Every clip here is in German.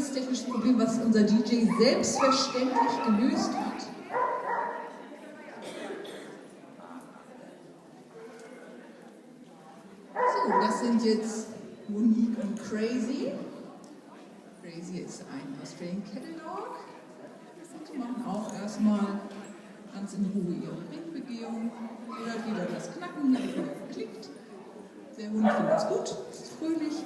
kleines technisches Problem, was unser DJ selbstverständlich gelöst hat. So, das sind jetzt Monique und Crazy. Crazy ist ein Australian Cattle Dog. Sie machen auch erstmal ganz in Ruhe ihre Ringbegehung. Ihr hört wieder das Knacken, hier wird wieder geklickt. Der Hund findet das gut, ist fröhlich.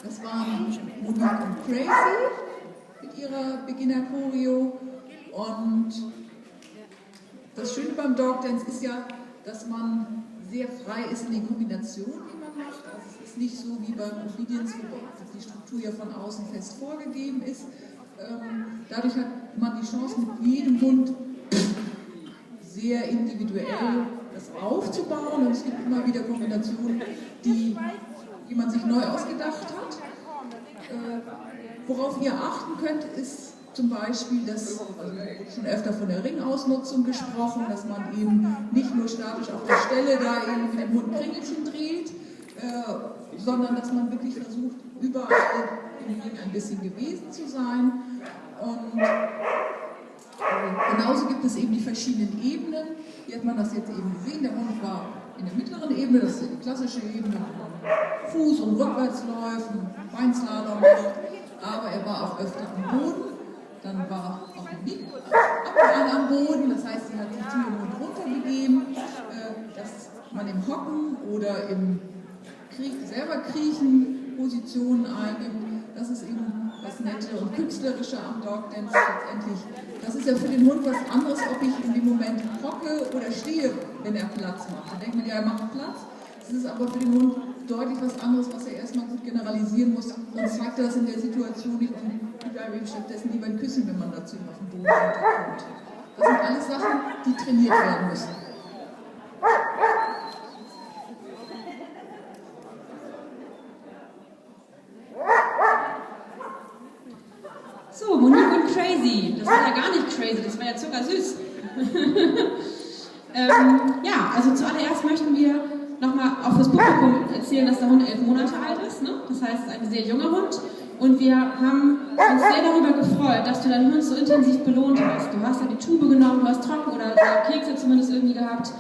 Das waren Monique und Crazy mit ihrer Beginner-Choreo. Und das Schöne beim Dog Dance ist ja, dass man sehr frei ist in den Kombinationen, die man macht. Also es ist nicht so wie beim Obedience, wo die Struktur ja von außen fest vorgegeben ist. Dadurch hat man die Chance, mit jedem Hund sehr individuell das aufzubauen. Und es gibt immer wieder Kombinationen, die man sich neu ausgedacht hat. Worauf ihr achten könnt, ist zum Beispiel, dass, also schon öfter von der Ringausnutzung gesprochen, dass man eben nicht nur statisch auf der Stelle da eben mit dem Hund Kringelchen dreht, sondern dass man wirklich versucht, überall im Ring ein bisschen gewesen zu sein. Und genauso gibt es eben die verschiedenen Ebenen. Hier hat man das jetzt eben gesehen, der Hund war in der mittleren Ebene, das ist die klassische Ebene, Fuß- und Rückwärtsläufen, Beinslalom macht, aber er war auch öfter am Boden. Dann war auch Monique ab und an am Boden, das heißt, sie hat sich zu dem Hund runtergegeben, dass man im Hocken oder im selber Kriechen Positionen einnimmt. Das ist eben das Nette und Künstlerische am Dog Dance letztendlich. Das ist ja für den Hund was anderes, ob ich in dem Moment hocke oder stehe, wenn er Platz macht. Dann denkt man, ja, er macht Platz. Das ist aber für den Hund deutlich was anderes, was er erstmal gut generalisieren muss. Sonst zeigt er das in der Situation nicht und gibt einem eben stattdessen lieber ein Küssen, wenn man dazu auf den Boden runterkommt. Das sind alles Sachen, die trainiert werden müssen. So, Monique und Crazy. Das war ja gar nicht crazy, das war ja zuckersüß. Ja, also zuallererst möchten wir nochmal auch fürs Publikum erzählen, dass der Hund 11 Monate alt ist. Ne? Das heißt, es ist ein sehr junger Hund. Und wir haben uns sehr darüber gefreut, dass du deinen Hund so intensiv belohnt hast. Du hast ja die Tube genommen, du hast Trocken oder Kekse zumindest irgendwie gehabt.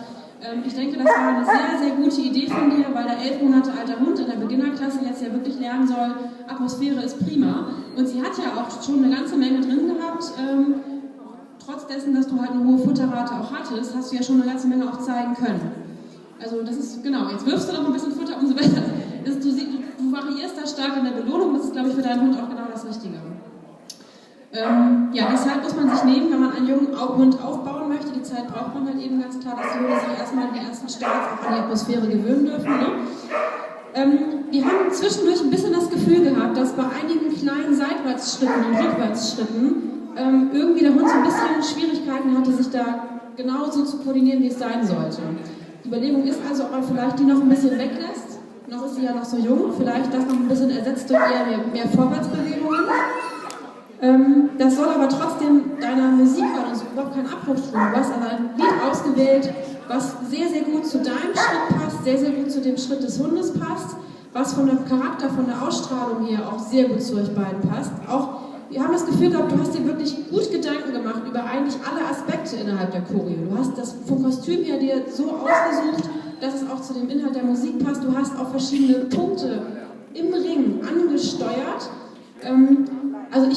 Ich denke, das war eine sehr, sehr gute Idee von dir, weil der 11 Monate alter Hund in der Beginnerklasse jetzt ja wirklich lernen soll, Atmosphäre ist prima. Und sie hat ja auch schon eine ganze Menge drin gehabt. Trotz dessen, dass du halt eine hohe Futterrate auch hattest, hast du ja schon eine ganze Menge auch zeigen können. Also das ist, genau, jetzt wirfst du noch ein bisschen Futter, umso besser. Du variierst da stark in der Belohnung, das ist, glaube ich, für deinen Hund auch genau das Richtige. Ja, die Zeit muss man sich nehmen, wenn man einen jungen Hund aufbauen möchte. Die Zeit braucht man halt eben ganz klar, dass die Hunde sich erstmal in den ersten Starts auch an die Atmosphäre gewöhnen dürfen. Ne? Wir haben zwischendurch ein bisschen das Gefühl gehabt, dass bei einigen kleinen Seitwärtsschritten und Rückwärtsschritten irgendwie der Hund so ein bisschen Schwierigkeiten hatte, sich da genauso zu koordinieren, wie es sein sollte. Die Überlegung ist also, ob man vielleicht die noch ein bisschen weglässt. Noch ist sie ja noch so jung, vielleicht das noch ein bisschen ersetzt durch eher mehr Vorwärtsbewegungen. Das soll aber trotzdem deiner Musik also überhaupt keinen Abbruch tun. Du hast aber ein Lied ausgewählt, was sehr, sehr gut zu deinem Schritt passt, sehr, sehr gut zu dem Schritt des Hundes passt, was von dem Charakter, von der Ausstrahlung her auch sehr gut zu euch beiden passt. Auch wir haben das Gefühl gehabt, du hast dir wirklich gut Gedanken gemacht über eigentlich alle Aspekte innerhalb der Choreo. Du hast das vom Kostüm her dir so ausgesucht, dass es auch zu dem Inhalt der Musik passt. Du hast auch verschiedene Punkte im Ring angesteuert. Also wir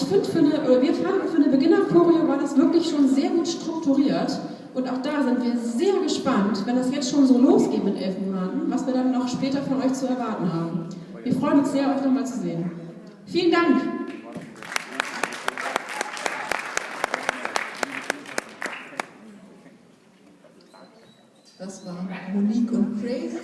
fanden für eine Beginner-Choreo war das wirklich schon sehr gut strukturiert. Und auch da sind wir sehr gespannt, wenn das jetzt schon so losgeht mit 11 Monaten, was wir dann noch später von euch zu erwarten haben. Wir freuen uns sehr, euch nochmal zu sehen. Vielen Dank! Das waren Monique und Crazy.